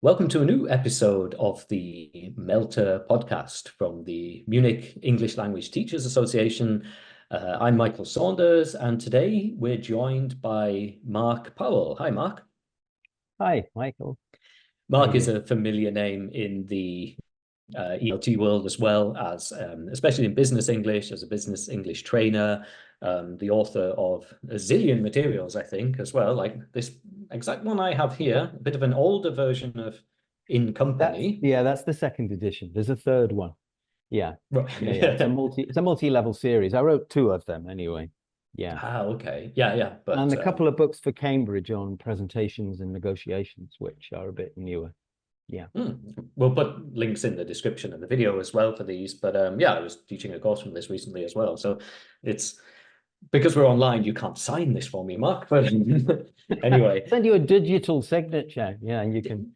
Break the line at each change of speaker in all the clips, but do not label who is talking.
Welcome to a new episode of the Melter podcast from the Munich English Language Teachers Association. I'm Michael Saunders, and today we're joined by Mark Powell. Hi, Mark.
Hi, Michael. How
Mark
you
is
doing?
a familiar name in the ELT world as well as, especially in business English, as a business English trainer, the author of a zillion materials, I think, as well, like this exact one I have here, a bit of an older version of In Company.
That's the second edition. There's a third one. Yeah. Yeah. It's a
Right.
multi-level series. I wrote two of them anyway. Yeah.
Ah, okay. Yeah.
And
But
a couple of books for Cambridge on presentations and negotiations, which are a bit newer. Yeah.
we'll put links in the description of the video as well for these. But yeah, I was teaching a course from this recently as well. So it's because we're online, you can't sign this for me, Mark. But anyway,
Send you a digital signature. Yeah, and you can.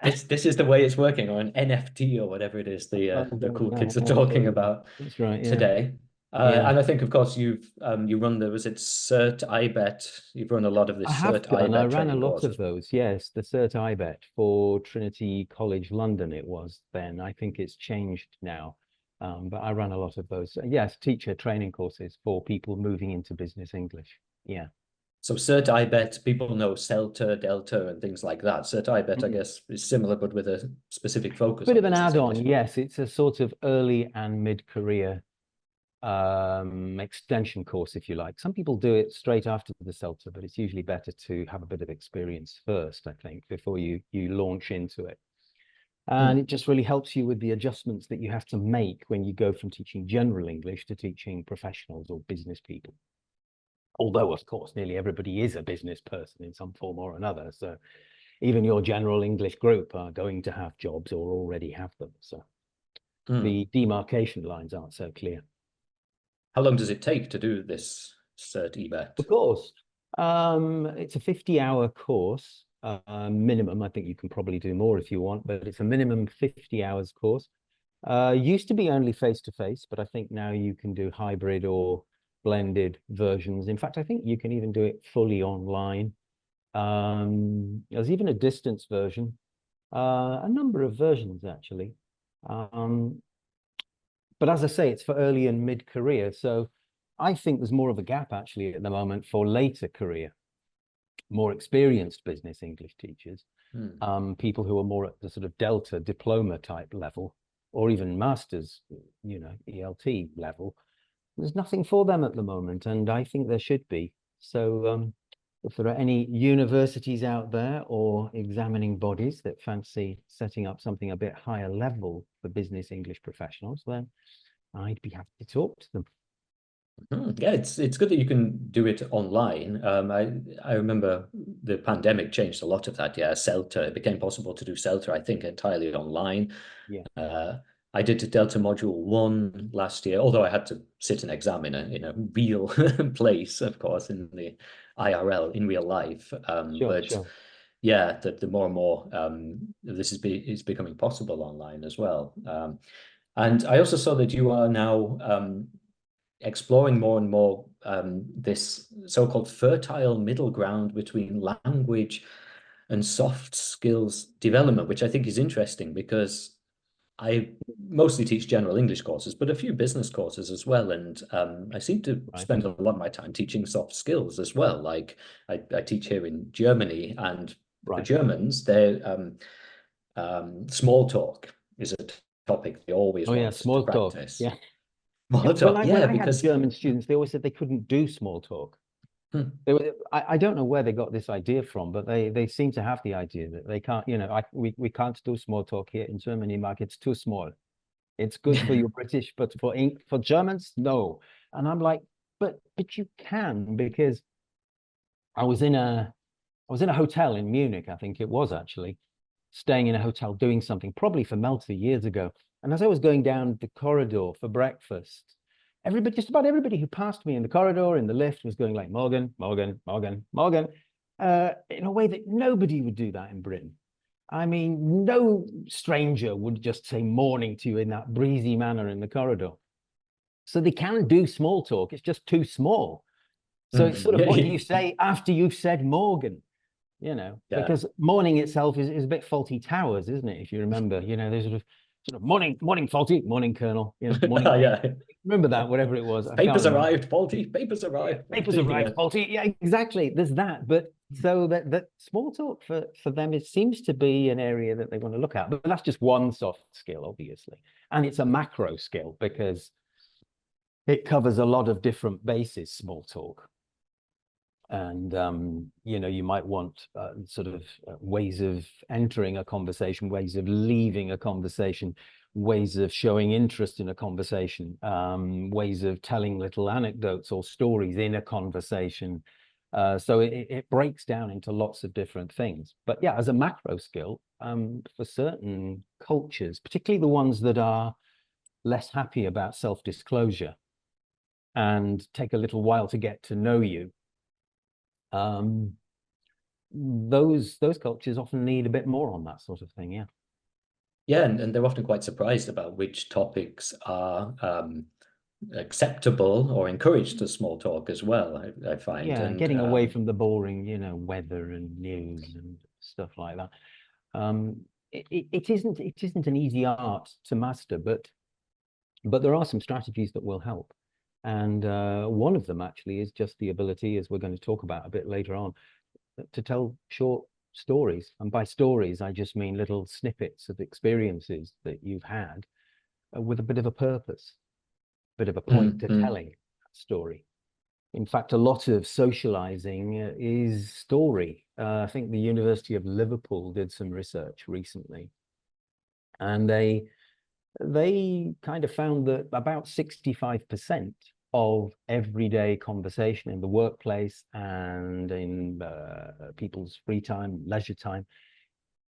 this is the way it's working, or an NFT or whatever it is the cool
Yeah,
kids are talking
NFT.
about
That's right. Yeah.
today.
Yeah.
And I think, of course, you run was it Cert IBET? You've run a lot of
I
this
have
Cert
done. I
IBET
ran a
training
lot of
courses.
those. Yes, the Cert IBET for Trinity College London. It was then. I think it's changed now, but I ran a lot of those. Yes, teacher training courses for people moving into business English. Yeah.
So Cert IBET, people know CELTA, Delta, and things like that. Cert IBET, I
Mm.
guess, is similar, but with a specific focus
Bit
on
of an
business
add-on.
English.
Yes, it's a sort of early and mid-career extension course, if you like. Some people do it straight after the CELTA, but it's usually better to have a bit of experience first, I think, before you launch into it. And it just really helps you with the adjustments that you have to make when you go from teaching general English to teaching professionals or business people. Although, of course, nearly everybody is a business person in some form or another. So even your general English group are going to have jobs or already have them. So
Mm.
the demarcation lines aren't so clear.
How long does it take to do this Cert
Of
IBET?
course, it's a 50-hour course minimum. I think you can probably do more if you want, but it's a minimum 50 hours course. Used to be only face-to-face, but I think now you can do hybrid or blended versions. In fact, I think you can even do it fully online. There's even a distance version, a number of versions actually. But as I say, it's for early and mid-career. So I think there's more of a gap actually at the moment for later career, more experienced business English teachers, people who are more at the sort of Delta diploma type level, or even masters, ELT level. There's nothing for them at the moment, and I think there should be. So if there are any universities out there or examining bodies that fancy setting up something a bit higher level for business English professionals, then I'd be happy to talk to them.
Yeah, it's good that you can do it online. I remember the pandemic changed a lot of that. Yeah, CELTA, it became possible to do CELTA, I think, entirely online.
Yeah.
I did the Delta Module 1 last year, although I had to sit an exam in a real place, of course, in the IRL, in real life. But
Sure.
yeah, the more and more this is becoming possible online as well. And I also saw that you are now exploring more and more this so-called fertile middle ground between language and soft skills development, which I think is interesting because I mostly teach general English courses, but a few business courses as well. And I seem to
Right.
spend a lot of my time teaching soft skills as well. Like I teach here in Germany, and for
Right.
Germans, their small talk is a topic they always
Oh yeah,
want to
small talk.
practice.
Yeah.
Small
When
talk,
I when
yeah,
I had
because
German students, they always said they couldn't do small talk. I don't know where they got this idea from, but they seem to have the idea that they can't, we can't do small talk here in Germany, Mark. It's too small. It's good for you British, but for Germans, no. And I'm like, but you can, because I was in a hotel in Munich, I think it was actually, staying in a hotel doing something, probably for Melter years ago. And as I was going down the corridor for breakfast, just about everybody who passed me in the corridor, in the lift, was going like, Morgan, Morgan, Morgan, Morgan, in a way that nobody would do that in Britain. I mean, no stranger would just say morning to you in that breezy manner in the corridor. So they can do small talk. It's just too small. So it's sort of, what do you say after you've said Morgan? you know,
Yeah.
because morning itself is a bit faulty towers, isn't it? If you remember, you know, there's sort of morning faulty, morning colonel, you know, morning.
Yeah.
Remember that, whatever it was. I can't
Papers
remember.
arrived, faulty. Papers
Yeah,
arrived,
papers
faulty.
arrived,
Yeah.
faulty. Yeah, exactly. There's that. But so that small talk for them, it seems to be an area that they want to look at. But that's just one soft skill, obviously. And it's a macro skill because it covers a lot of different bases, small talk. And you know, you might want sort of ways of entering a conversation, ways of leaving a conversation, ways of showing interest in a conversation, ways of telling little anecdotes or stories in a conversation. So it breaks down into lots of different things. But yeah, as a macro skill, for certain cultures, particularly the ones that are less happy about self-disclosure and take a little while to get to know you, those cultures often need a bit more on that sort of thing. Yeah.
Yeah, and they're often quite surprised about which topics are acceptable or encouraged to small talk as well, I find.
Yeah,
And
getting away from the boring, you know, weather and news and stuff like that. It isn't an easy art to master, but there are some strategies that will help. And one of them actually is just the ability, as we're going to talk about a bit later on, to tell short stories. And by stories, I just mean little snippets of experiences that you've had with a bit of a purpose, a bit of a point to telling that story. In fact, a lot of socializing is story. I think the University of Liverpool did some research recently, and they kind of found that about 65% of everyday conversation in the workplace and in people's free time, leisure time,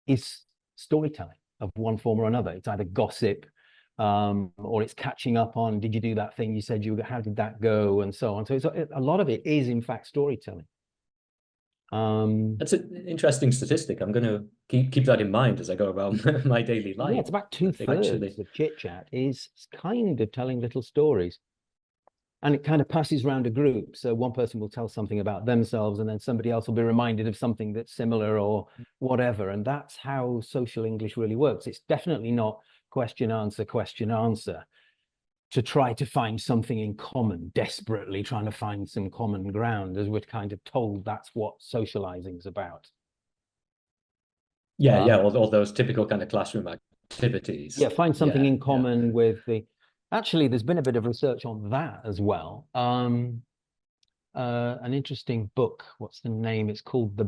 is storytelling of one form or another. It's either gossip, or it's catching up on, did you do that thing you said you, how did that go, and so on. So a lot of it is in fact storytelling.
That's an interesting statistic. I'm going to keep that in mind as I go around my daily life.
Yeah, it's about 2/3 of chit chat is kind of telling little stories. And it kind of passes around a group. So one person will tell something about themselves, and then somebody else will be reminded of something that's similar or whatever. And that's how social English really works. It's definitely not question, answer, to try to find something in common, desperately trying to find some common ground, as we're kind of told that's what socializing is about.
Yeah, all those typical kind of classroom activities.
Yeah, find something in common with the... Actually, there's been a bit of research on that as well. An interesting book. What's the name? It's called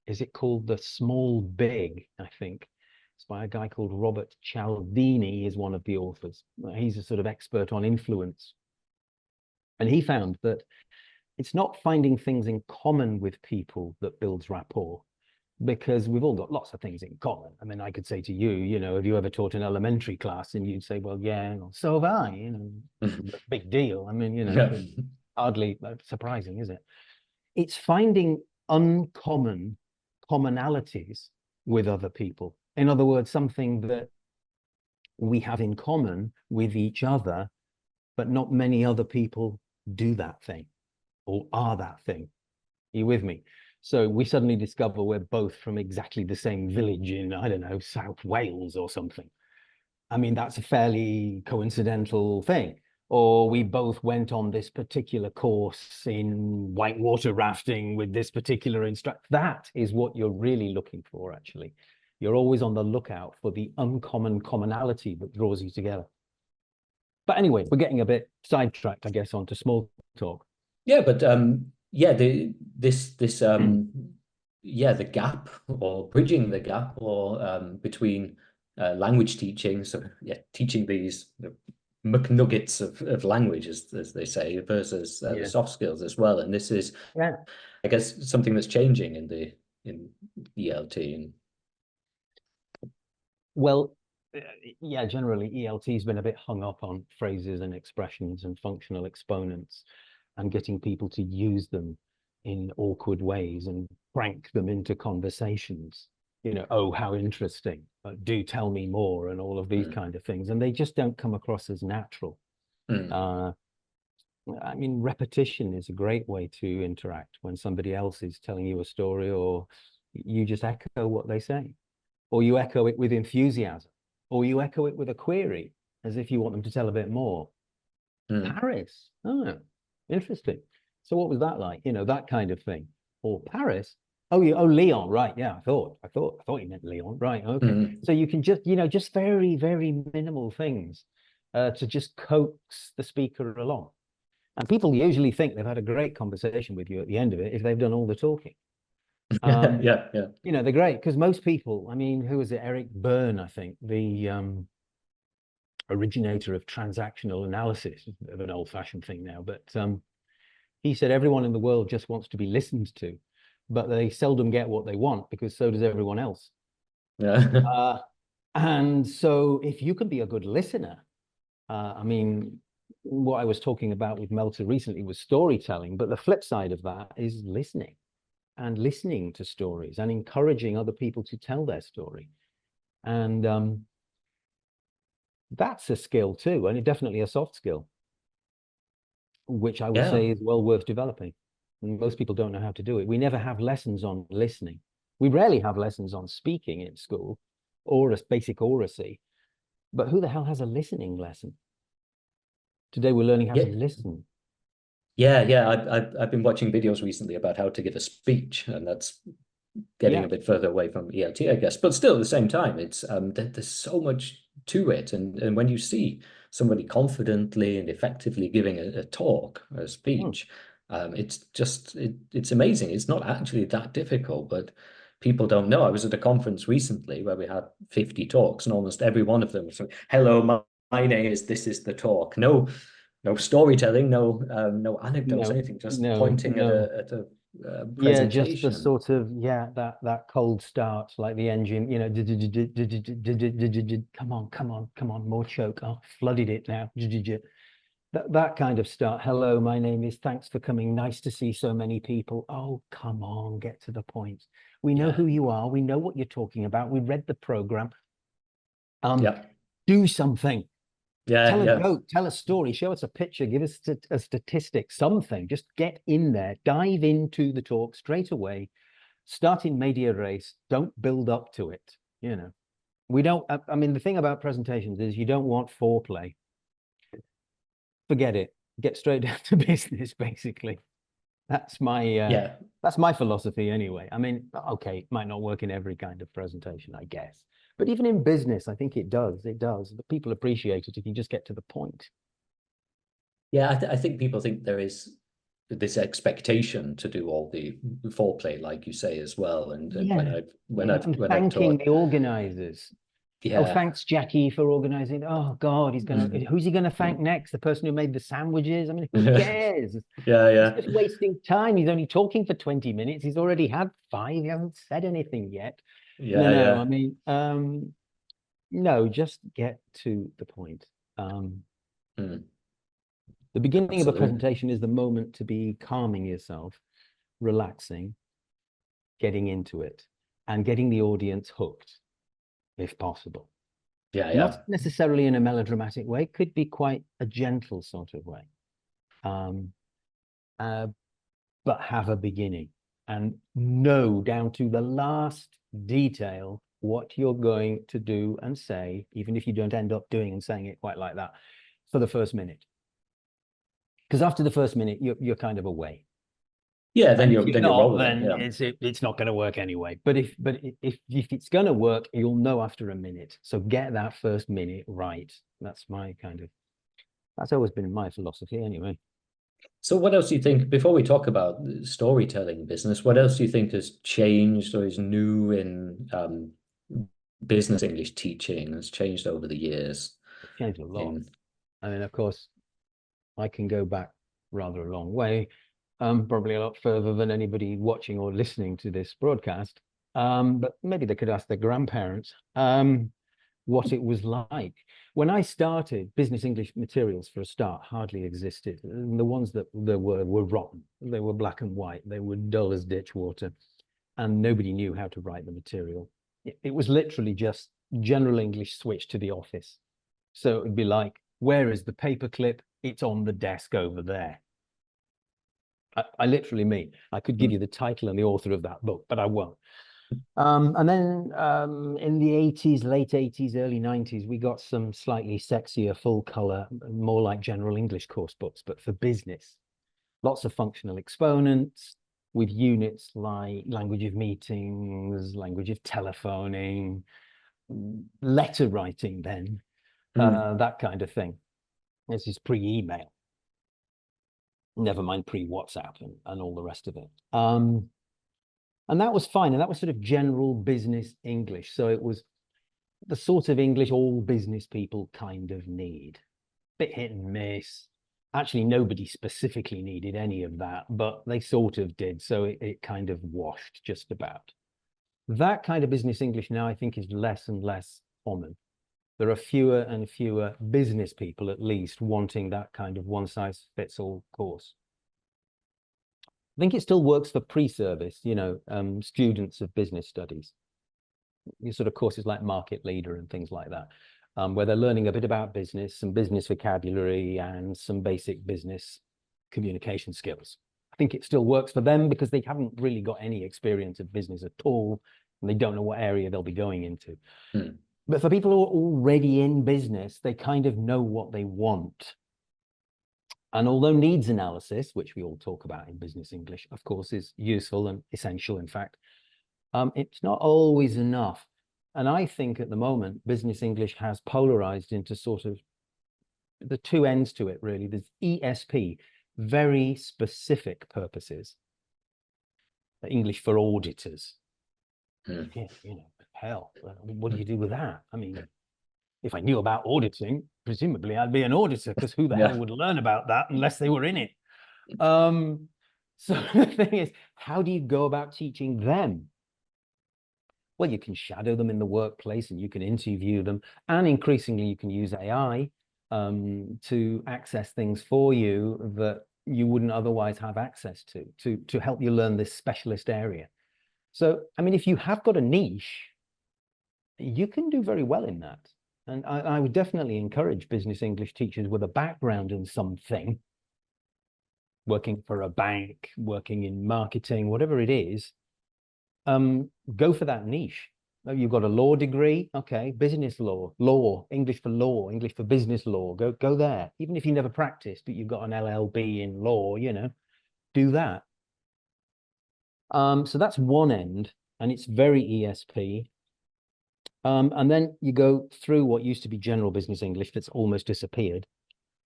is it called The Small Big, I think. It's by a guy called Robert Cialdini, is one of the authors. He's a sort of expert on influence. And he found that it's not finding things in common with people that builds rapport, because we've all got lots of things in common. I mean, I could say to you, you know, have you ever taught an elementary class? And you'd say, well, yeah, so have I, you know, big deal. I mean, you know, hardly surprising, is it? It's finding uncommon commonalities with other people. In other words, something that we have in common with each other, but not many other people do that thing or are that thing. Are you with me? So we suddenly discover we're both from exactly the same village in, I don't know, South Wales or something. I mean, that's a fairly coincidental thing. Or we both went on this particular course in whitewater rafting with this particular instructor. That is what you're really looking for, actually. You're always on the lookout for the uncommon commonality that draws you together. But anyway, we're getting a bit sidetracked, I guess, onto small talk.
Yeah, but yeah, the gap, or bridging the gap, or between language teaching, so yeah, teaching these McNuggets of language, as they say, versus the soft skills as well. And this is, I guess, something that's changing in ELT. And
well, yeah, generally ELT has been a bit hung up on phrases and expressions and functional exponents, and getting people to use them in awkward ways and crank them into conversations. You know, oh, how interesting, do tell me more, and all of these kind of things. And they just don't come across as natural. I mean, repetition is a great way to interact when somebody else is telling you a story, or You just echo what they say, or you echo it with enthusiasm, or you echo it with a query as if you want them to tell a bit more. Paris. Oh, interesting. So what was that like? You know, that kind of thing. Or Paris. Oh, oh, Leon. Right. Yeah. I thought you meant Leon. Right. Okay. So you can just, you know, just very, very minimal things to just coax the speaker along. And people usually think they've had a great conversation with you at the end of it if they've done all the talking.
Yeah.
You know, they're great because most people, I mean, who was it? Eric Byrne, I think, the originator of transactional analysis, of an old-fashioned thing now, but he said everyone in the world just wants to be listened to, but they seldom get what they want because so does everyone else.
Yeah.
And so if you can be a good listener, I mean, what I was talking about with Melter recently was storytelling, but the flip side of that is listening, and listening to stories and encouraging other people to tell their story. And that's a skill too, and definitely a soft skill, which I would say is well worth developing. And most people don't know how to do it. We never have lessons on listening. We rarely have lessons on speaking in school or a basic oracy. But who the hell has a listening lesson? Today we're learning how to listen.
Yeah. I've been watching videos recently about how to give a speech, and that's getting a bit further away from ELT, I guess. But still, at the same time, it's there's so much to it, and when you see somebody confidently and effectively giving a talk, a speech, it's just it's amazing. It's not actually that difficult, but people don't know. I was at a conference recently where we had 50 talks, and almost every one of them was like, "Hello, my name is. This is the talk." No storytelling, no anecdotes, anything. Just pointing at a
yeah, just the
presentation.
sort of that cold start, like the engine, you know, come on, more choke. Oh, flooded it now. That kind of start. Hello, my name is, thanks for coming, nice to see so many people. Oh, come on, get to the point. We know who you are, we know what you're talking about, we read the program. Do something. Tell a joke, tell a story, show us a picture, give us a statistic, something. Just get in there, dive into the talk straight away, start in media res, don't build up to it. You know, we don't, I mean, the thing about presentations is you don't want foreplay. Forget it, get straight down to business, basically. That's my philosophy anyway. I mean, okay, it might not work in every kind of presentation, I guess. But even in business, I think it does. It does. The people appreciate it if you just get to the point.
Yeah, I think people think there is this expectation to do all the foreplay, like you say, as well. And when I've
thanking the organizers.
Yeah.
Oh, thanks, Jackie, for organizing. Oh God, who's he gonna thank next? The person who made the sandwiches? I mean, who cares?
Yeah.
He's just wasting time. He's only talking for 20 minutes. He's already had 5. He hasn't said anything yet. No. I mean, no, just get to the point. The beginning of a presentation is the moment to be calming yourself, relaxing, getting into it, and getting the audience hooked, if possible. Not necessarily in a melodramatic way, could be quite a gentle sort of way. But have a beginning and know down to the last detail what you're going to do and say, even if you don't end up doing and saying it quite like that, for the first minute. Because after the first minute, you're kind of away.
Yeah, then you're rolling.
Then it's not going to work anyway. But if it's going to work, you'll know after a minute. So get that first minute right. That's always been my philosophy anyway.
So what else do you think, before we talk about storytelling business, what else do you think has changed or is new in business English teaching, has changed over the years?
It's changed a lot. I mean, of course, I can go back rather a long way, probably a lot further than anybody watching or listening to this broadcast. But maybe they could ask their grandparents what it was like. When I started, business English materials for a start hardly existed. And the ones that there were rotten. They were black and white. They were dull as ditch water. And nobody knew how to write the material. It was literally just general English switched to the office. So it would be like, where is the paperclip? It's on the desk over there. I literally mean, I could give you the title and the author of that book, but I won't. And then in the 80s, late 80s, early 90s, we got some slightly sexier, full color, more like general English course books, but for business. Lots of functional exponents with units like language of meetings, language of telephoning, letter writing then, that kind of thing. This is pre-email. Never mind pre-WhatsApp and all the rest of it. And that was fine. And that was sort of general business English. So it was the sort of English all business people kind of need. Bit hit and miss. Actually, nobody specifically needed any of that, but they sort of did. So it kind of washed just about. That kind of business English now, I think, is less and less common. There are fewer and fewer business people, at least, wanting that kind of one-size-fits-all course. I think it still works for pre-service, you know, students of business studies. These sort of courses like Market Leader and things like that, where they're learning a bit about business, some business vocabulary, and some basic business communication skills. I think it still works for them because they haven't really got any experience of business at all, and they don't know what area they'll be going into. But for people who are already in business, they kind of know what they want. And although needs analysis, which we all talk about in business English, of course, is useful and essential, in fact, it's not always enough. And I think at the moment, business English has polarized into sort of the two ends to it, really. There's ESP, very specific purposes, English for auditors. Yeah, you know, hell, what do you do with that? I mean, if I knew about auditing, presumably I'd be an auditor, because who the hell would learn about that unless they were in it? So the thing is, how do you go about teaching them? Well, you can shadow them in the workplace and you can interview them. And increasingly, you can use AI to access things for you that you wouldn't otherwise have access to help you learn this specialist area. So, I mean, if you have got a niche, you can do very well in that. And I would definitely encourage business English teachers with a background in something, working for a bank, working in marketing, whatever it is, go for that niche. You've got a law degree, okay, business law, English for business law, go there. Even if you never practiced, but you've got an LLB in law, you know, do that. So that's one end, and it's very ESP. And then you go through what used to be general business English that's almost disappeared.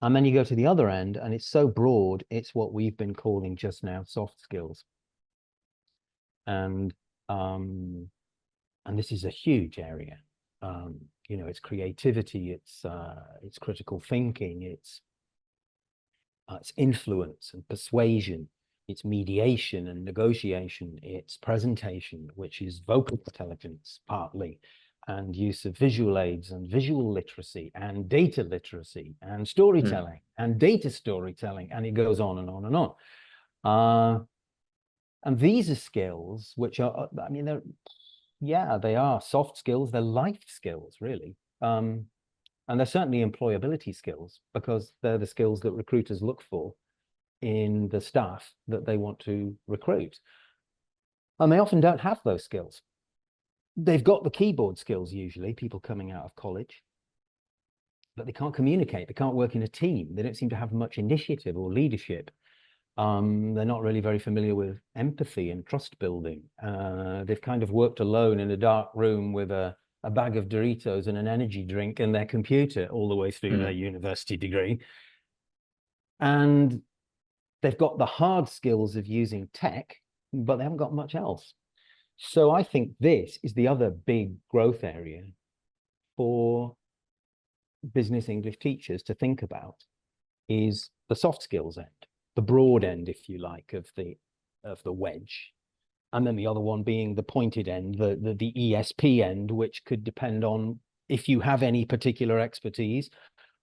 And then you go to the other end, and it's so broad, it's what we've been calling just now soft skills. And this is a huge area. You know, it's creativity, it's critical thinking, it's influence and persuasion, it's mediation and negotiation, it's presentation, which is vocal intelligence partly, and use of visual aids and visual literacy and data literacy and storytelling and data storytelling, and it goes on and on and on. And these are skills which are, I mean, they are soft skills, they're life skills, really. And they're certainly employability skills, because they're the skills that recruiters look for in the staff that they want to recruit. And they often don't have those skills. They've got the keyboard skills, usually, people coming out of college, but they can't communicate, they can't work in a team, they don't seem to have much initiative or leadership. They're not really very familiar with empathy and trust building. They've kind of worked alone in a dark room with a bag of Doritos and an energy drink and their computer all the way through their university degree. And they've got the hard skills of using tech, but they haven't got much else. So I think this is the other big growth area for business English teachers to think about, is the soft skills end, the broad end, if you like, of the wedge. And then the other one being the pointed end, the ESP end, which could depend on if you have any particular expertise,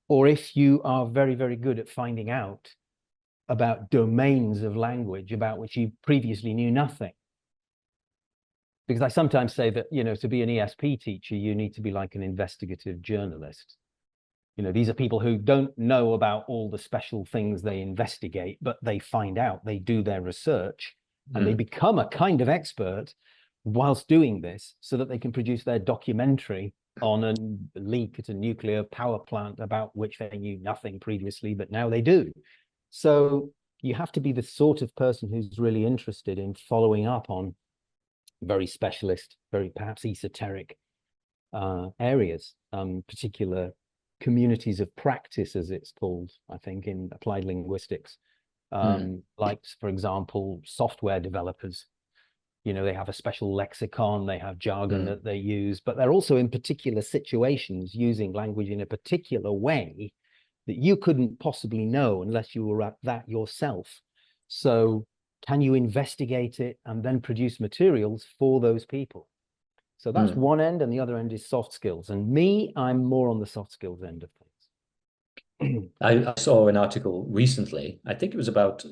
or if you are very, very good at finding out about domains of language about which you previously knew nothing. Because I sometimes say that, you know, to be an ESP teacher, you need to be like an investigative journalist. You know, these are people who don't know about all the special things they investigate, but they find out, they do their research, and they become a kind of expert whilst doing this so that they can produce their documentary on a leak at a nuclear power plant about which they knew nothing previously, but now they do. So you have to be the sort of person who's really interested in following up on very specialist, very perhaps esoteric areas, particular communities of practice, as it's called, I think, in applied linguistics. Like, for example, software developers. You know, they have a special lexicon, they have jargon that they use, but they're also in particular situations using language in a particular way that you couldn't possibly know unless you were at that yourself. So can you investigate it and then produce materials for those people? So that's one end, and the other end is soft skills. And me, I'm more on the soft skills end of things.
I saw an article recently, I think it was about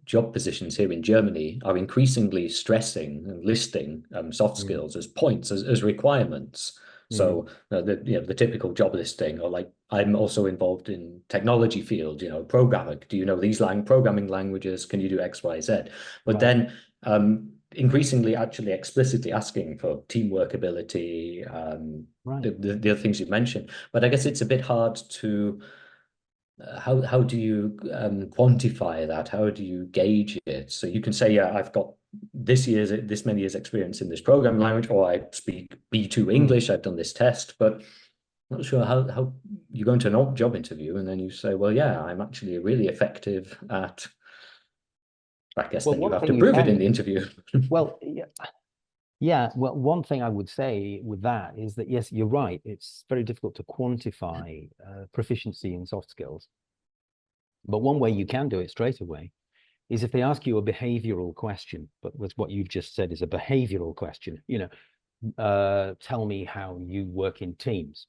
job positions here in Germany are increasingly stressing and listing soft skills as points, as requirements. So the typical job listing, or like, I'm also involved in technology field, programmer. Do you know these programming languages? Can you do X, Y, Z? But then increasingly actually explicitly asking for teamwork ability, the other things you mentioned. But I guess it's a bit hard to how do you quantify that? How do you gauge it? So you can say, yeah, I've got this many years experience in this programming language, or I speak B2 English, I've done this test, but I'm not sure how you go into an job interview and then you say, well, yeah, I'm actually really effective at, I guess then you have to prove it in the interview.
Well, yeah. Well, one thing I would say with that is that, yes, you're right. It's very difficult to quantify proficiency in soft skills. But one way you can do it straight away is if they ask you a behavioral question, but with what you've just said is a behavioral question, tell me how you work in teams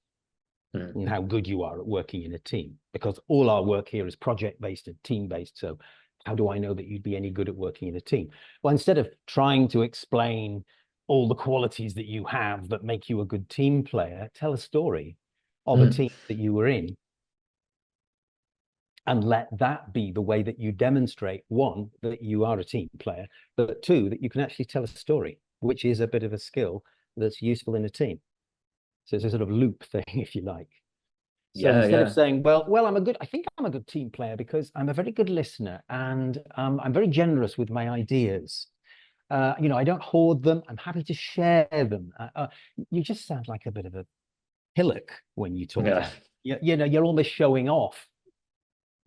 and how good you are at working in a team, because all our work here is project-based and team-based. So how do I know that you'd be any good at working in a team? Well, instead of trying to explain all the qualities that you have that make you a good team player, tell a story of a team that you were in, and let that be the way that you demonstrate, one, that you are a team player, but two, that you can actually tell a story, which is a bit of a skill that's useful in a team. So it's a sort of loop thing, if you like. So instead of saying, well, I think I'm a good team player because I'm a very good listener and I'm very generous with my ideas. I don't hoard them. I'm happy to share them. You just sound like a bit of a hillock when you talk. You're almost showing off.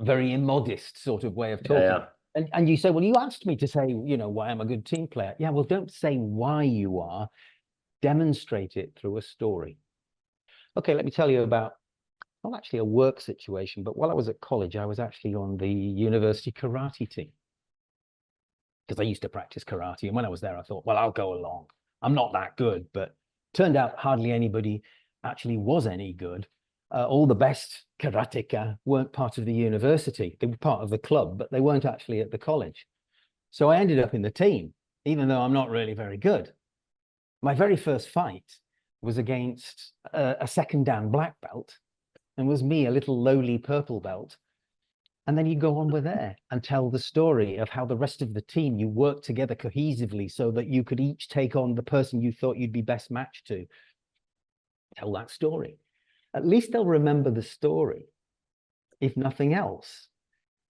Very immodest sort of way of talking. And you say, well, you asked me to say, why I'm a good team player. Yeah, well, don't say why you are. Demonstrate it through a story. Okay, let me tell you about, not actually a work situation, but while I was at college, I was actually on the university karate team. Because I used to practice karate. And when I was there, I thought, well, I'll go along. I'm not that good. But turned out hardly anybody actually was any good. All the best karateka weren't part of the university. They were part of the club, but they weren't actually at the college. So I ended up in the team, even though I'm not really very good. My very first fight was against a second dan black belt, and was me, a little lowly purple belt. And then you go on with there and tell the story of how the rest of the team, you work together cohesively so that you could each take on the person you thought you'd be best matched to. Tell that story. At least they'll remember the story, if nothing else,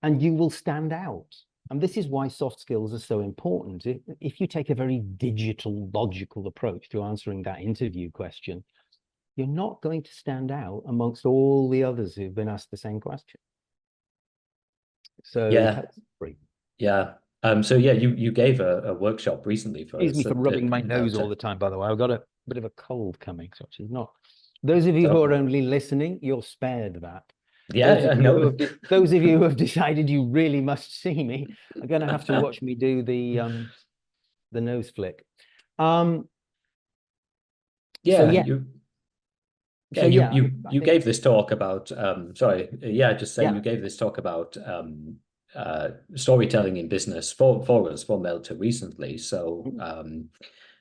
and you will stand out. And this is why soft skills are so important. If you take a very digital, logical approach to answering that interview question, you're not going to stand out amongst all the others who've been asked the same question. So
so you gave a workshop recently for
Excuse me for rubbing my nose all the time, by the way. I've got a bit of a cold coming, so which is not. Those of you who are only listening, you're spared that. Those of you who have decided you really must see me are going to have to watch me do the nose flick.
You gave this talk about you gave this talk about storytelling in business for us, for Melter recently. So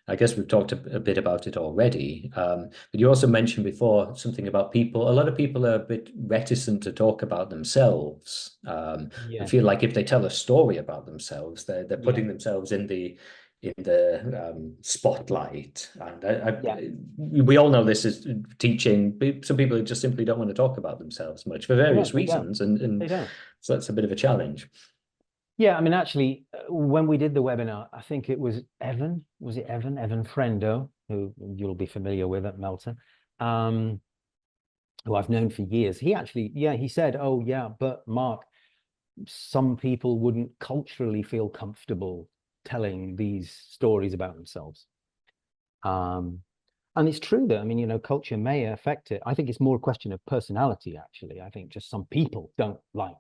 I guess we've talked a bit about it already. But you also mentioned before something about people. A lot of people are a bit reticent to talk about themselves. I feel like if they tell a story about themselves, they're putting themselves in the in the spotlight. And
Yeah.
we all know this is teaching. Some people just simply don't want to talk about themselves much for various
They don't.
reasons,
They
and
don't.
so that's a bit of a challenge.
Yeah, I mean, actually, when we did the webinar, I think it was Evan. Was it Evan? Evan Friendo, who you'll be familiar with at Melton, who I've known for years. He actually, yeah, he said, "Oh, yeah, but Mark, some people wouldn't culturally feel comfortable telling these stories about themselves." And it's true that, I mean, you know, culture may affect it. I think it's more a question of personality, actually. I think just some people don't like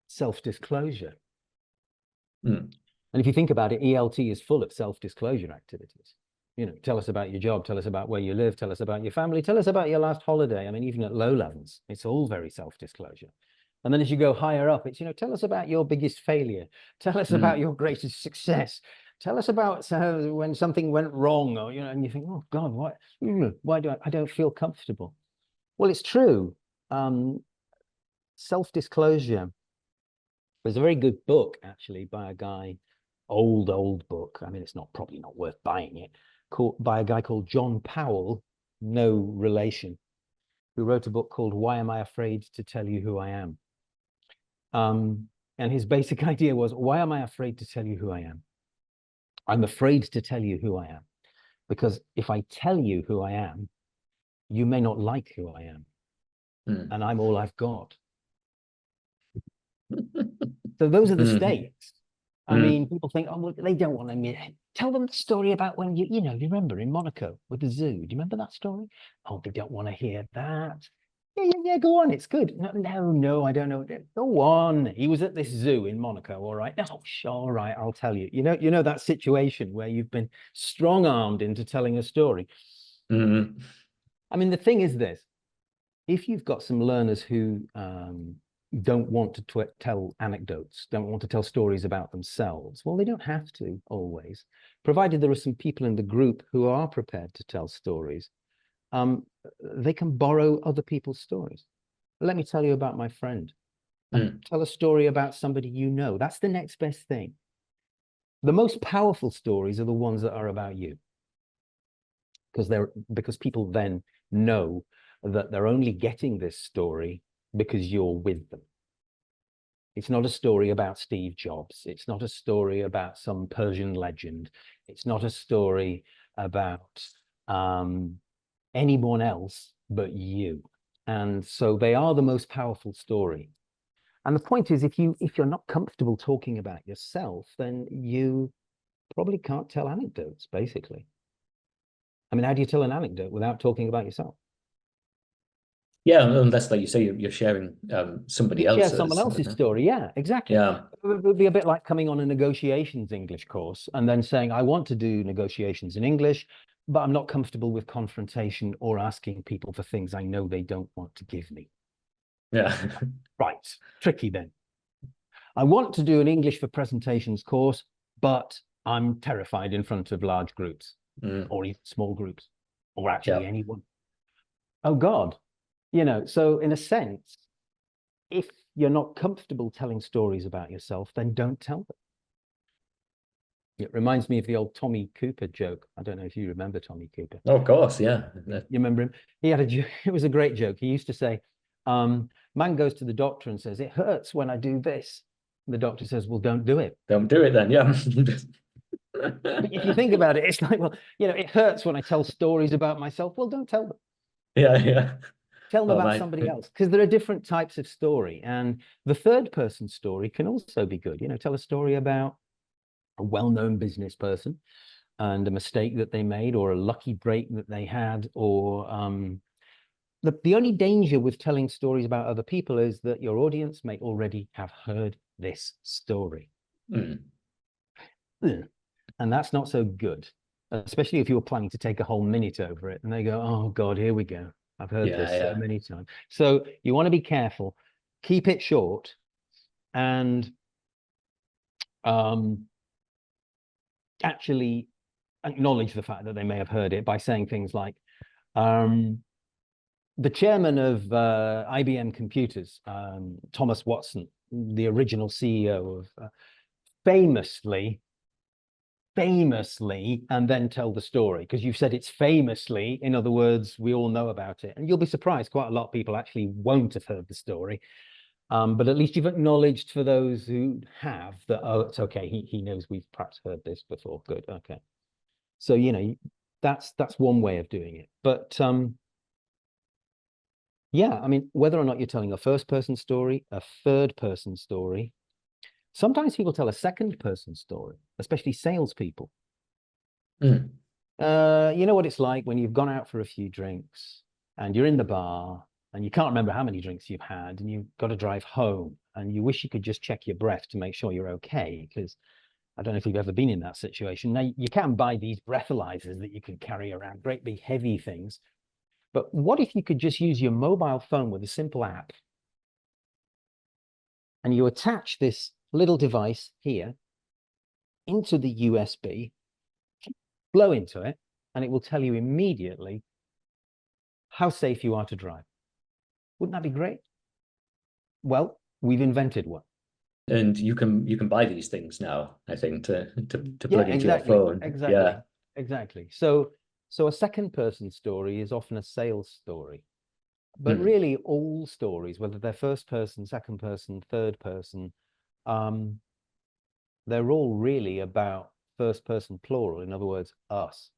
self-disclosure.
Mm.
And if you think about it, ELT is full of self-disclosure activities. You know, tell us about your job, tell us about where you live, tell us about your family, tell us about your last holiday. I mean, even at low levels, it's all very self-disclosure. And then as you go higher up, it's, you know, tell us about your biggest failure. Tell us about your greatest success. Tell us about when something went wrong, or, you know, and you think, oh God, why do I don't feel comfortable? Well, it's true. Self-disclosure. There's a very good book, actually, by a guy, old book. I mean, it's probably not worth buying it, by a guy called John Powell, no relation, who wrote a book called Why Am I Afraid to Tell You Who I Am? And his basic idea was, why am I afraid to tell you who I am? I'm afraid to tell you who I am, because if I tell you who I am, you may not like who I am, and I'm all I've got. So those are the stakes. I mean, people think, oh, well, they don't want to tell them the story about when you know, you remember in Monaco with the zoo. Do you remember that story? Oh, they don't want to hear that. Yeah, go on. It's good. No, I don't know. Go on. He was at this zoo in Monaco. All right. Oh, sure. All right. I'll tell you. You know that situation where you've been strong-armed into telling a story. I mean, the thing is this: if you've got some learners who don't want to tell anecdotes, don't want to tell stories about themselves, well, they don't have to always, provided there are some people in the group who are prepared to tell stories. They can borrow other people's stories. Let me tell you about my friend, and tell a story about somebody you know. That's the next best thing. The most powerful stories are the ones that are about you, because people then know that they're only getting this story because you're with them. It's not a story about Steve Jobs. It's not a story about some Persian legend. It's not a story about anyone else but you. And so they are the most powerful story. And the point is, if you're not comfortable talking about yourself, then you probably can't tell anecdotes, basically. I mean, how do you tell an anecdote without talking about yourself?
Yeah, unless, like you say, you're sharing somebody
You share
else's.
someone else's story. Yeah, exactly.
Yeah.
It would be a bit like coming on a negotiations English course and then saying, I want to do negotiations in English, but I'm not comfortable with confrontation or asking people for things I know they don't want to give me.
Yeah.
Right. Tricky then. I want to do an English for presentations course, but I'm terrified in front of large groups or even small groups, or actually anyone. Oh God. You know, so in a sense, if you're not comfortable telling stories about yourself, then don't tell them. It reminds me of the old Tommy Cooper joke. I don't know if you remember Tommy Cooper.
Oh, of course, yeah.
You remember him? He had a joke. It was a great joke. He used to say, man goes to the doctor and says, it hurts when I do this. And the doctor says, well, don't do it.
Don't do it then, yeah.
But if you think about it, it's like, well, you know, it hurts when I tell stories about myself. Well, don't tell them.
Yeah.
Tell them about somebody else, because there are different types of story. And the third person story can also be good. You know, tell a story about a well-known business person and a mistake that they made, or a lucky break that they had, or the only danger with telling stories about other people is that your audience may already have heard this story. And that's not so good, especially if you're planning to take a whole minute over it and they go, oh God, here we go. I've heard this so many times. So you want to be careful, keep it short, and actually acknowledge the fact that they may have heard it by saying things like, the chairman of IBM Computers, Thomas Watson, the original CEO of, famously famously and then tell the story, because you've said it's famously. In other words, we all know about it. And you'll be surprised, quite a lot of people actually won't have heard the story. But at least you've acknowledged for those who have that, oh, it's okay. He knows we've perhaps heard this before. Good. Okay. So, you know, that's one way of doing it. But yeah, I mean, whether or not you're telling a first person story, a third person story, sometimes people tell a second person story, especially salespeople.
Mm.
You know what it's like when you've gone out for a few drinks and you're in the bar and you can't remember how many drinks you've had and you've got to drive home and you wish you could just check your breath to make sure you're okay. Because I don't know if you've ever been in that situation. Now, you can buy these breathalyzers that you can carry around, great big heavy things. But what if you could just use your mobile phone with a simple app and you attach this little device here into the USB, blow into it, and it will tell you immediately how safe you are to drive. Wouldn't that be great? Well, we've invented one.
And you can buy these things now, I think, to
Yeah,
plug into
exactly,
your phone.
exactly,
Yeah.
exactly. So a second person story is often a sales story. But
Mm.
really all stories, whether they're first person, second person, third person, they're all really about first person plural. In other words, us.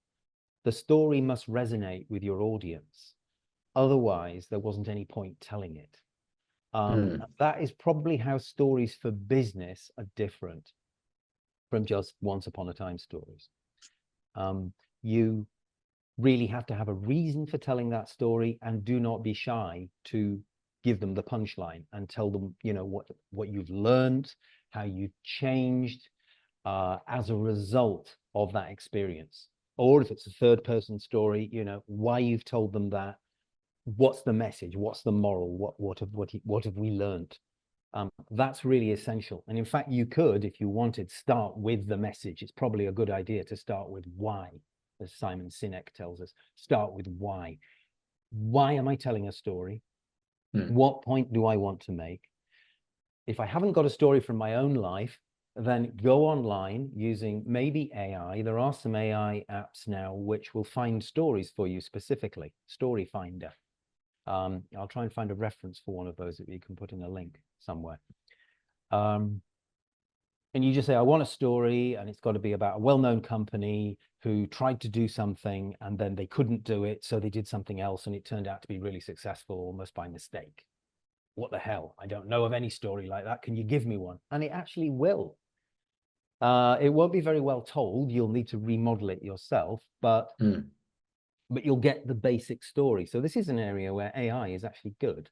The story must resonate with your audience. Otherwise, there wasn't any point telling it. That is probably how stories for business are different from just once upon a time stories. You really have to have a reason for telling that story, and do not be shy to give them the punchline and tell them, you know, what you've learned, how you changed as a result of that experience. Or if it's a third person story, you know, why you've told them that, what's the message, what's the moral, what have we learned. That's really essential. And in fact, you could, if you wanted, start with the message. It's probably a good idea to start with why, as Simon Sinek tells us. Start with why. Why am I telling a story? What point do I want to make? If I haven't got a story from my own life, then go online using maybe AI. There are some AI apps now which will find stories for you specifically, Story Finder. I'll try and find a reference for one of those that you can put in a link somewhere. And you just say, I want a story, and it's got to be about a well-known company who tried to do something and then they couldn't do it, so they did something else and it turned out to be really successful almost by mistake. What the hell? I don't know of any story like that. Can you give me one? And it actually will. It won't be very well told. You'll need to remodel it yourself, but you'll get the basic story. So this is an area where AI is actually good.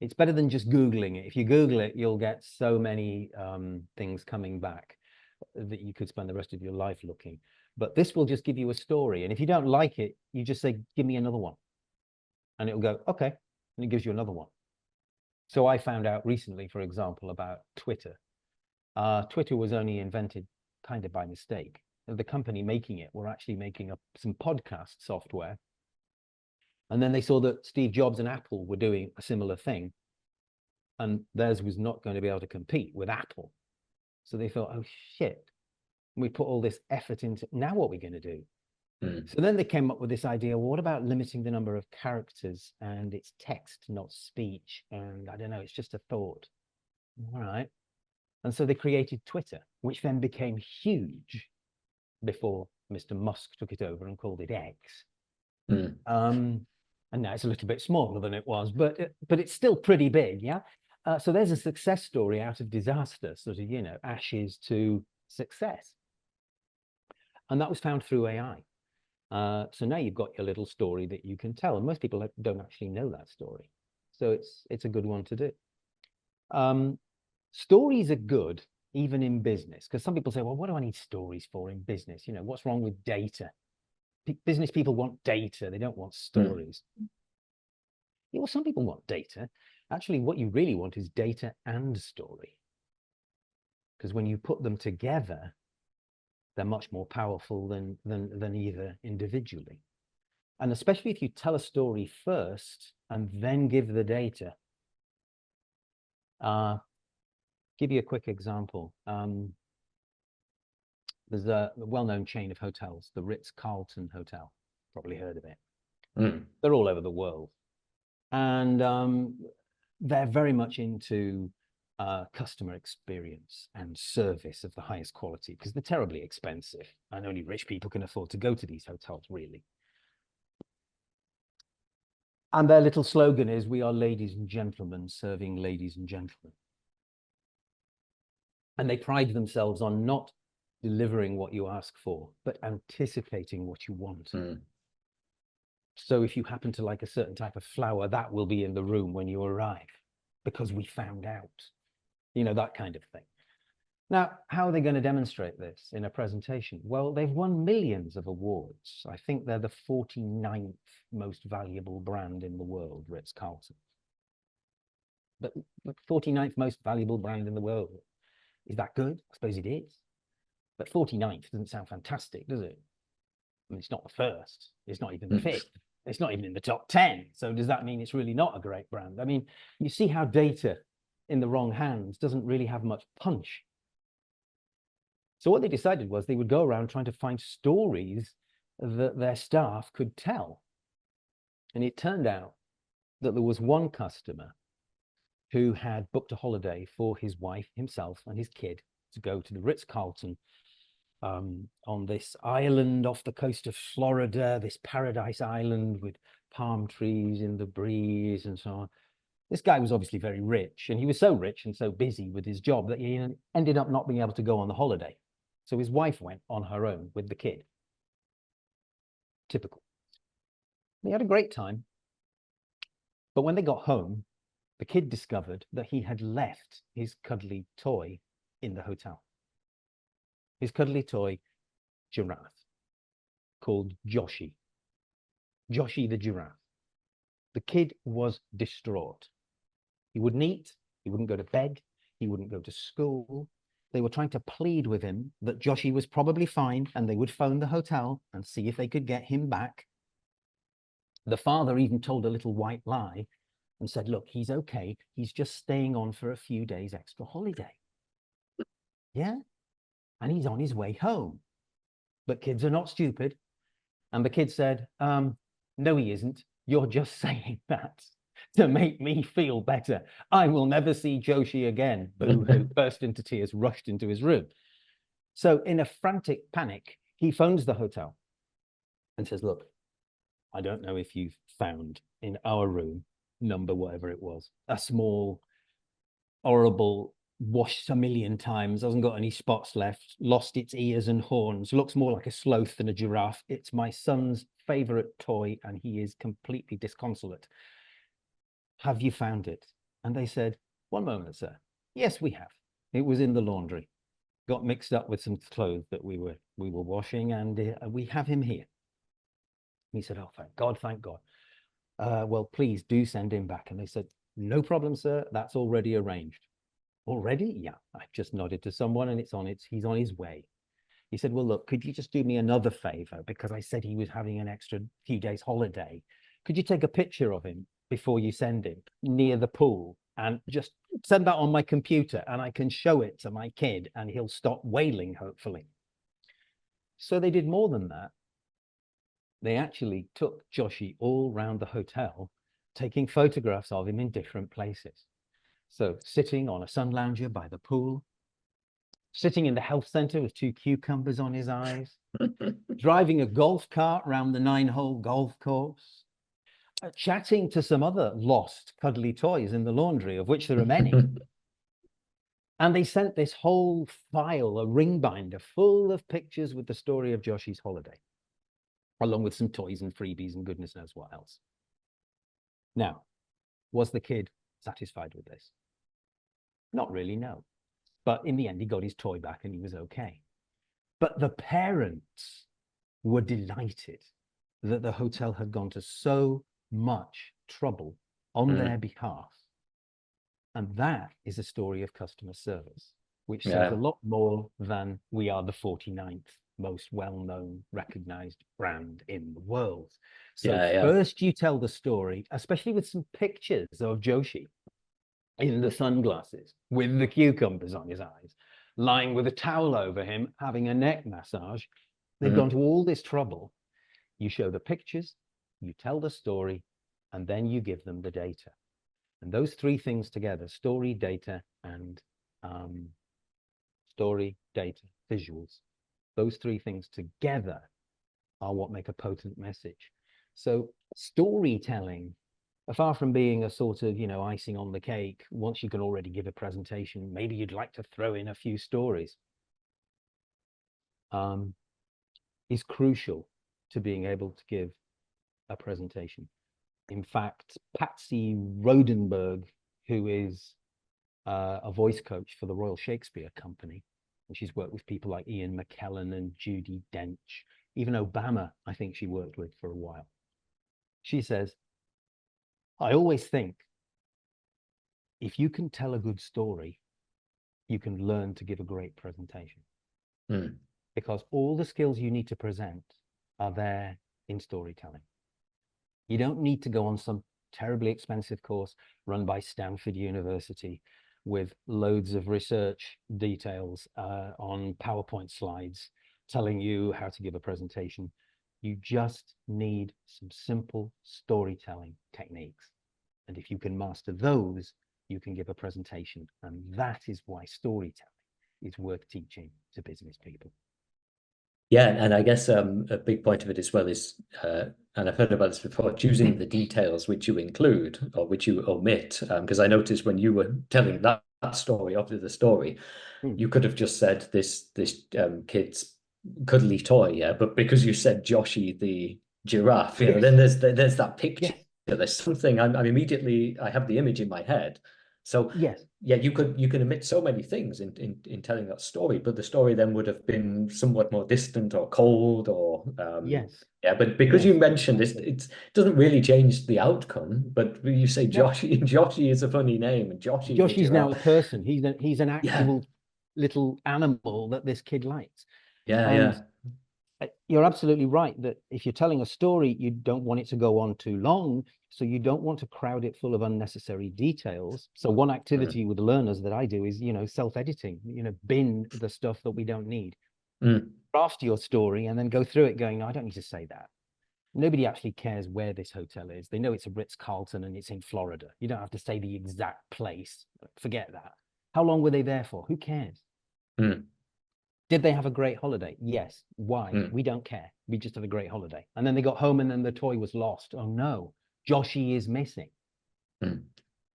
It's better than just Googling it. If you Google it, you'll get so many things coming back that you could spend the rest of your life looking. But this will just give you a story. And if you don't like it, you just say, give me another one. And it'll go, okay. And it gives you another one. So I found out recently, for example, about Twitter. Twitter was only invented kind of by mistake. The company making it were actually making some podcast software. And then they saw that Steve Jobs and Apple were doing a similar thing. And theirs was not going to be able to compete with Apple. So they thought, oh, shit. We put all this effort into, now what are we going to do? So then they came up with this idea, well, what about limiting the number of characters? And it's text, not speech. And I don't know, it's just a thought. All right. And so they created Twitter, which then became huge before Mr. Musk took it over and called it X. And now it's a little bit smaller than it was, but it's still pretty big, yeah? So there's a success story out of disaster, sort of, you know, ashes to success. And that was found through AI. So now you've got your little story that you can tell, and most people don't actually know that story. So it's a good one to do. Stories are good, even in business, because some people say, well, what do I need stories for in business? You know, what's wrong with data? Business people want data. They don't want stories. Yeah, well, some people want data. Actually, what you really want is data and story. Because when you put them together, they're much more powerful than either individually. And especially if you tell a story first and then give the data. Give you a quick example. There's a well-known chain of hotels, the Ritz-Carlton Hotel. Probably heard of it.
Mm.
They're all over the world. And they're very much into customer experience and service of the highest quality, because they're terribly expensive and only rich people can afford to go to these hotels, really. And their little slogan is, "We are ladies and gentlemen serving ladies and gentlemen." And they pride themselves on not delivering what you ask for, but anticipating what you want.
Mm.
So if you happen to like a certain type of flower, that will be in the room when you arrive, because we found out, you know, that kind of thing. Now, how are they going to demonstrate this in a presentation? Well, they've won millions of awards. I think they're the 49th most valuable brand in the world, Ritz-Carlton. But 49th most valuable brand in the world. Is that good? I suppose it is. But 49th doesn't sound fantastic, does it? I mean, it's not the first. It's not even the fifth. It's not even in the top 10. So does that mean it's really not a great brand? I mean, you see how data in the wrong hands doesn't really have much punch. So what they decided was they would go around trying to find stories that their staff could tell. And it turned out that there was one customer who had booked a holiday for his wife, himself, and his kid to go to the Ritz-Carlton on this island off the coast of Florida, this paradise island with palm trees in the breeze and so on. This guy was obviously very rich, and he was so rich and so busy with his job that he ended up not being able to go on the holiday. So his wife went on her own with the kid. Typical. They had a great time. But when they got home, the kid discovered that he had left his cuddly toy in the hotel. His cuddly toy giraffe, called Joshi. Joshi the giraffe. The kid was distraught. He wouldn't eat, he wouldn't go to bed, he wouldn't go to school. They were trying to plead with him that Joshi was probably fine and they would phone the hotel and see if they could get him back. The father even told a little white lie and said, look, he's okay. He's just staying on for a few days extra holiday. Yeah. And he's on his way home. But kids are not stupid. And the kid said, no, he isn't. You're just saying that to make me feel better. I will never see Joshi again. Boo-hoo. Burst into tears, rushed into his room. So in a frantic panic, he phones the hotel and says, look, I don't know if you've found in our room, number whatever it was, a small, horrible, washed a million times, hasn't got any spots left, lost its ears and horns, looks more like a sloth than a giraffe. It's my son's favorite toy and he is completely disconsolate. Have you found it? And they said, one moment, sir. Yes, we have. It was in the laundry. Got mixed up with some clothes that we were washing, and we have him here. He said, oh, thank God, thank God. Well, please do send him back. And they said, no problem, sir. That's already arranged. Already? Yeah, I've just nodded to someone and he's on his way. He said, well, look, could you just do me another favor? Because I said he was having an extra few days holiday. Could you take a picture of him before you send him near the pool and just send that on my computer and I can show it to my kid and he'll stop wailing, hopefully. So they did more than that. They actually took Joshi all around the hotel, taking photographs of him in different places. So sitting on a sun lounger by the pool, sitting in the health center with 2 cucumbers on his eyes, driving a golf cart around the 9-hole golf course, chatting to some other lost cuddly toys in the laundry, of which there are many. And they sent this whole file, a ring binder, full of pictures with the story of Joshi's holiday, along with some toys and freebies and goodness knows what else. Now, was the kid satisfied with this? Not really, no. But in the end, he got his toy back and he was okay. But the parents were delighted that the hotel had gone to so much trouble on their behalf. And that is a story of customer service, which says a lot more than we are the 49th most well-known, recognized brand in the world. So first you tell the story, especially with some pictures of Joshi in the sunglasses with the cucumbers on his eyes. lying with a towel over him, having a neck massage. They've
Mhm.
gone to all this trouble. You show the pictures, you tell the story, and then you give them the data. And those three things together, story, data, and story, data, visuals, those three things together are what make a potent message. So storytelling, far from being a sort of, you know, icing on the cake, once you can already give a presentation, maybe you'd like to throw in a few stories, is crucial to being able to give a presentation. In fact, Patsy Rodenberg, who is a voice coach for the Royal Shakespeare Company, and she's worked with people like Ian McKellen and Judi Dench, even Obama, I think she worked with for a while. She says, I always think if you can tell a good story, you can learn to give a great presentation.
Mm.
Because all the skills you need to present are there in storytelling. You don't need to go on some terribly expensive course run by Stanford University with loads of research details on PowerPoint slides telling you how to give a presentation. You just need some simple storytelling techniques. And if you can master those, you can give a presentation. And that is why storytelling is worth teaching to business people.
Yeah, and I guess a big point of it as well is, and I've heard about this before, choosing the details which you include or which you omit. Because I noticed when you were telling that story, after the story, you could have just said this kid's cuddly toy, yeah. But because you said Joshy the giraffe, you know, then there's that picture.
Yes.
There's something. I'm immediately, I have the image in my head. So
Yes.
yeah, you can omit so many things in telling that story, but the story then would have been somewhat more distant or cold or
Yes.
yeah. But because
Yes,
you mentioned this,
exactly.
it doesn't really change the outcome. But when you say
No,
Joshy, Joshy is a funny name, and Joshy the
Joshy's now
giraffe.
a person. He's an
Yeah,
actual little animal that this kid likes.
yeah,
And
yeah.
you're absolutely right that if you're telling a story, you don't want it to go on too long. So you don't want to crowd it full of unnecessary details. So one activity with learners that I do is, you know, self-editing, you know, bin the stuff that we don't need. Draft your story and then go through it going, no, I don't need to say that. Nobody actually cares where this hotel is. They know it's a Ritz-Carlton and it's in Florida. You don't have to say the exact place. Forget that. How long were they there for? Who cares? Did they have a great holiday? Yes. Why? We don't care. We just had a great holiday. And then they got home and then the toy was lost. Oh no, Joshy is missing.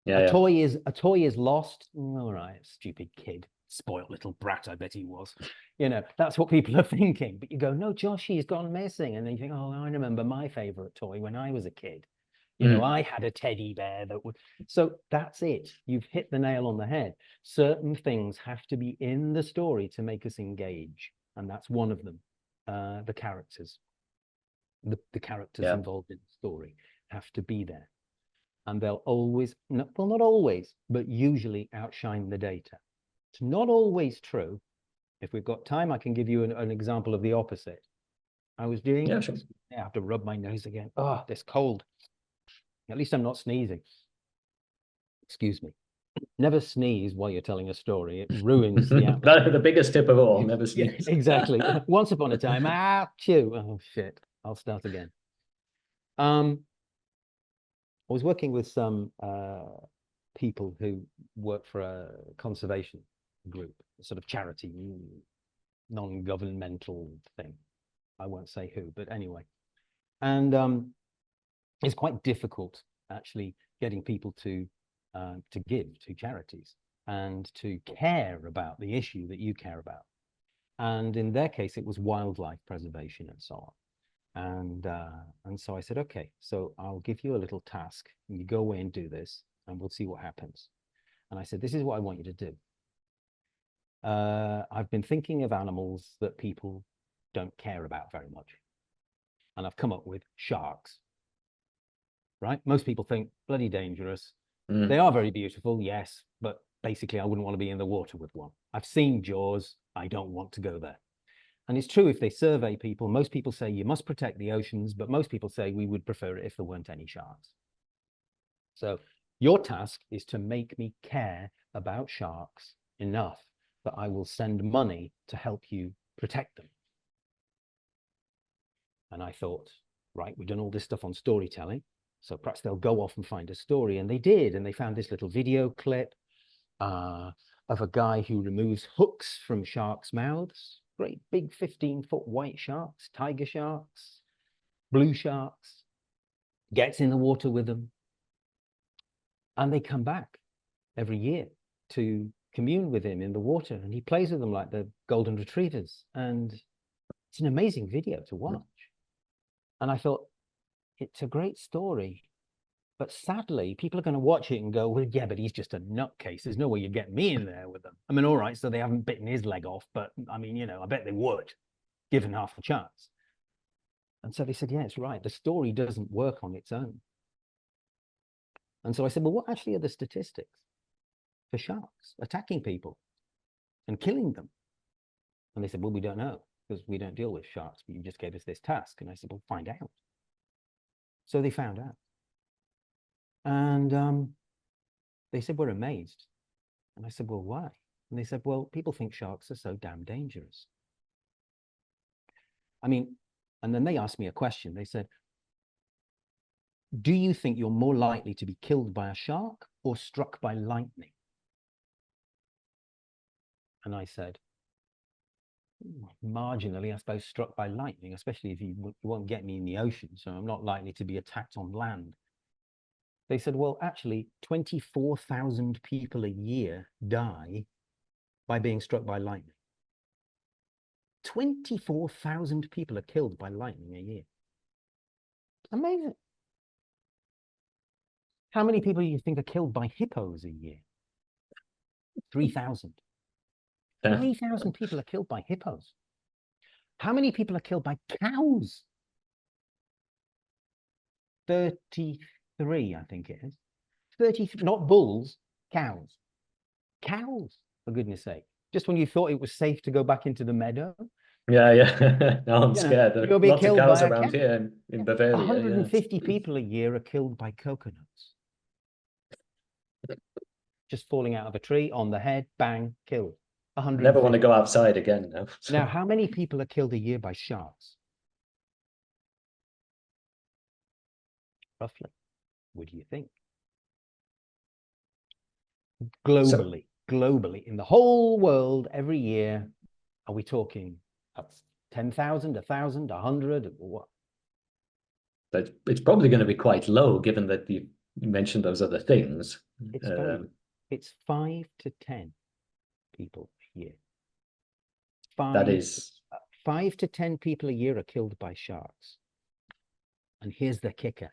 Yeah,
a toy is lost. All right, stupid kid. Spoiled little brat, I bet he was. You know, that's what people are thinking. But you go, no, Joshy's gone missing. And then you think, oh, I remember my favorite toy when I was a kid. You know, I had a teddy bear that would. So that's it. You've hit the nail on the head. Certain things have to be in the story to make us engage. And that's one of them. The characters. The characters
yeah.
involved in the story have to be there. And they'll always, well, not always, but usually outshine the data. It's not always true. If we've got time, I can give you an example of the opposite. I was doing,
Yeah, sure.
I have to rub my nose again. Oh, this cold. At least I'm not sneezing. Excuse me. Never sneeze while you're telling a story. It ruins the atmosphere.
The biggest tip of all, never
Yeah,
sneeze.
exactly. Once upon a time, achoo. Oh, shit. I'll start again. I was working with some people who work for a conservation group, a sort of charity, non-governmental thing. I won't say who, but anyway. And it's quite difficult actually getting people to give to charities and to care about the issue that you care about. And in their case, it was wildlife preservation and so on. And so I said, okay, so I'll give you a little task and you go away and do this and we'll see what happens. And I said, this is what I want you to do. I've been thinking of animals that people don't care about very much. And I've come up with sharks, right? Most people think bloody dangerous. They are very beautiful, yes, but basically I wouldn't want to be in the water with one. I've seen Jaws, I don't want to go there. And it's true, if they survey people, most people say you must protect the oceans, but most people say we would prefer it if there weren't any sharks. So your task is to make me care about sharks enough that I will send money to help you protect them. And I thought, right, we've done all this stuff on storytelling, so perhaps they'll go off and find a story. And they did. And they found this little video clip of a guy who removes hooks from sharks' mouths. Great big 15-foot white sharks, tiger sharks, blue sharks, gets in the water with them. And they come back every year to commune with him in the water. And he plays with them like the golden retrievers. And it's an amazing video to watch. And I thought, it's a great story. But sadly, people are going to watch it and go, well, yeah, but he's just a nutcase. There's no way you'd get me in there with them. I mean, all right, so they haven't bitten his leg off. But I mean, you know, I bet they would, given half a chance. And so they said, yeah, it's right. The story doesn't work on its own. And so I said, well, what actually are the statistics for sharks attacking people and killing them? And they said, well, we don't know, because we don't deal with sharks, but you just gave us this task. And I said, well, find out. So they found out. And they said, we're amazed. And I said, well, why? And they said, well, people think sharks are so damn dangerous. I mean, and then they asked me a question. They said, do you think you're more likely to be killed by a shark or struck by lightning? And I said, marginally, I suppose, struck by lightning, especially if you won't get me in the ocean. So I'm not likely to be attacked on land. They said, well, actually, 24,000 people a year die by being struck by lightning. 24,000 people are killed by lightning a year. Amazing. How many people do you think are killed by hippos a year? 3,000. 3,000 people are killed by hippos. How many people are killed by cows? 33, I think it is. 33, not bulls, cows. Cows, for goodness sake. Just when you thought it was safe to go back into the meadow.
Yeah. Now I'm scared. There
You'll
are
be
lots of
killed
cows
by a
around
cow.
here in Bavaria.
150 people a year are killed by coconuts. Just falling out of a tree on the head, bang, killed.
Never want to go outside again now.
Now, how many people are killed a year by sharks? Roughly. What do you think? Globally, in the whole world, every year, are we talking 10,000, 1,000, 100, or what?
But it's probably going to be quite low, given that you mentioned those other things.
It's 5 to 10 people a year.
That is
5 to 10 people a year are killed by sharks. And here's the kicker.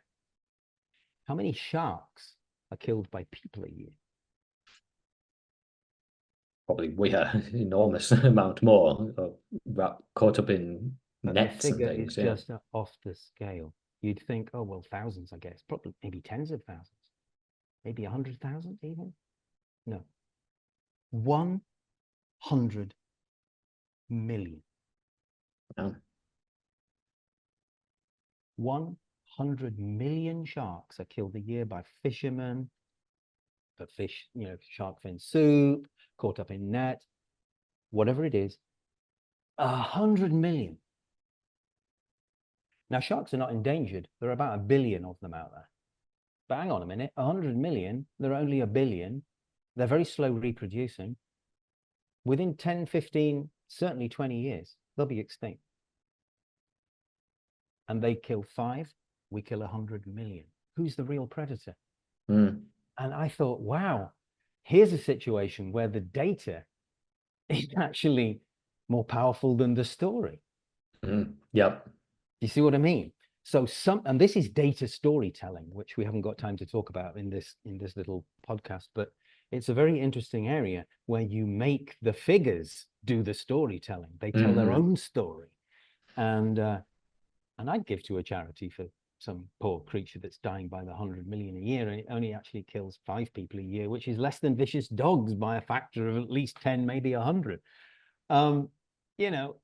How many sharks are killed by people a year?
Probably we are enormous amount more caught up in nets and things.
It's just off the scale. You'd think, oh, well, thousands, I guess. Probably maybe tens of thousands. Maybe 100,000 even? No. 100 million.
Oh.
100 million sharks are killed a year by fishermen, for fish, you know, shark fin soup, caught up in net, whatever it is. 100 million. Now, sharks are not endangered. There are about 1 billion of them out there. But hang on a minute, 100 million, there are only 1 billion. They're very slow reproducing. Within 10, 15, certainly 20 years, they'll be extinct. And they kill 5, we kill 100 million. Who's the real predator? And I thought, wow, here's a situation where the data is actually more powerful than the story.
Yep.
You see what I mean? So and this is data storytelling, which we haven't got time to talk about in this little podcast, but it's a very interesting area where you make the figures do the storytelling. They tell their own story. And I'd give to a charity for some poor creature that's dying by the 100 million a year, and it only actually kills 5 people a year, which is less than vicious dogs by a factor of at least 10, maybe 100. You know.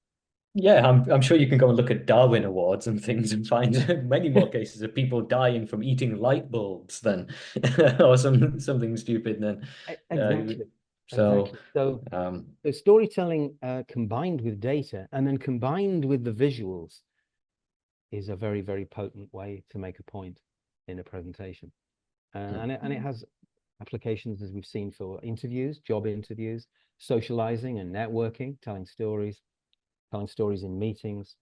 Yeah, I'm sure you can go and look at Darwin Awards and things and find many more cases of people dying from eating light bulbs than or something stupid than
Exactly.
So,
exactly. So storytelling combined with data and then combined with the visuals is a very, very potent way to make a point in a presentation. And it has applications, as we've seen, for interviews, job interviews, socializing and networking, telling stories in meetings.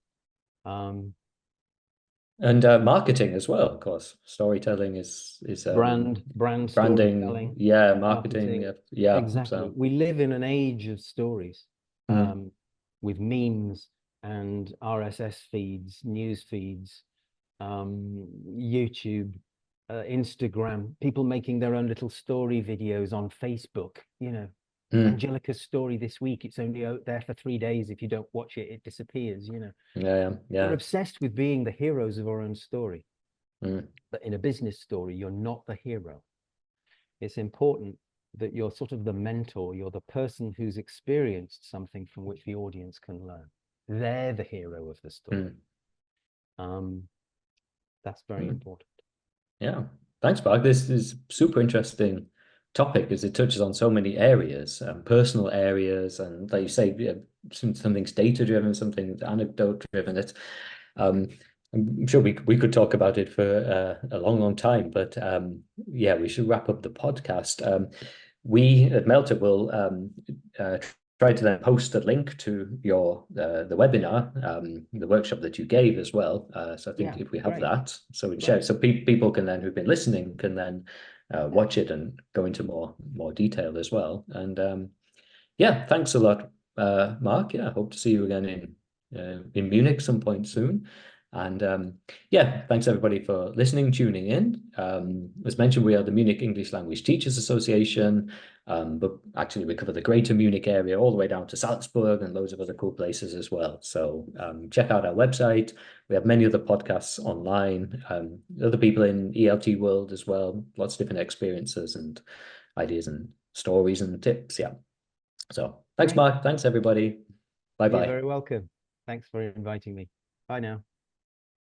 And marketing as well, of course. Storytelling is
brand
branding,
storytelling,
yeah, marketing,
marketing.
yeah.
Exactly.
So
We live in an age of stories, with memes and RSS feeds, news feeds, YouTube, Instagram, people making their own little story videos on Facebook, you know. Angelica's story this week, it's only out there for 3 days. If you don't watch it, it disappears, you know.
yeah.
We're obsessed with being the heroes of our own story. But in a business story, you're not the hero. It's important that you're sort of the mentor, you're the person who's experienced something from which the audience can learn. They're the hero of the story. That's very important.
Yeah, thanks, Mark. This is super interesting topic as it touches on so many areas, personal areas, and like you say, something's data driven, something's anecdote driven. It's I'm sure we could talk about it for a long time, but yeah, we should wrap up the podcast. We at Melter will try to then post a link to your the webinar, the workshop that you gave as well. So I think if we have that, so we share, so people can then, who've been listening, can then watch it and go into more detail as well. And yeah, thanks a lot, Mark. Yeah, I hope to see you again in Munich some point soon. And yeah, thanks everybody for listening, tuning in. As mentioned, we are the Munich English Language Teachers Association, but actually we cover the greater Munich area all the way down to Salzburg and loads of other cool places as well. So check out our website. We have many other podcasts online, other people in ELT world as well, lots of different experiences and ideas and stories and tips. Yeah. So thanks, Mark. Thanks, everybody. Bye-bye.
You're very welcome. Thanks for inviting me. Bye now.